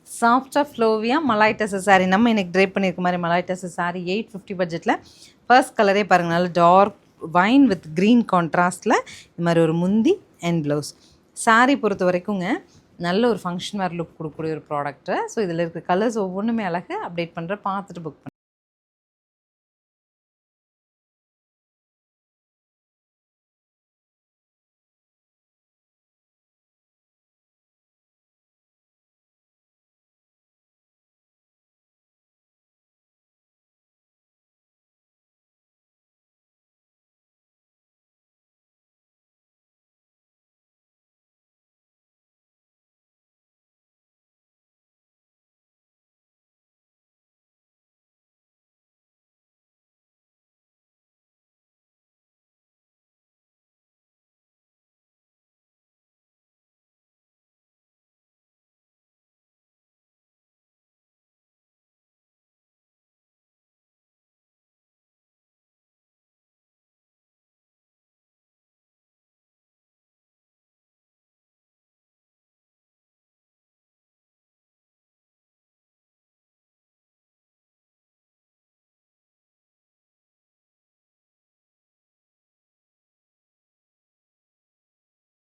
சாஃப்டாக ஃப்ளோவியாக மலாய் டசர் சாரீ நம்ம இன்றைக்கி ட்ரேப் பண்ணியிருக்க மாதிரி மலாய் டசர் சாரீ 850 பட்ஜெட்டில். ஃபர்ஸ்ட் கலரே பாருங்கள், நல்ல டார்க் வைன் வித் க்ரீன் கான்ட்ராஸ்டில் இது மாதிரி ஒரு முந்தி அண்ட் ப்ளவுஸ். சாரீ பொறுத்த வரைக்குங்க நல்ல ஒரு ஃபங்க்ஷன் வேர் லுக் கொடுக்கக்கூடிய ஒரு ப்ராடக்ட்டு. ஸோ இதில் இருக்க கலர்ஸ் ஒவ்வொன்றுமே அழகு அப்டேட் பண்ணுற பார்த்துட்டு புக்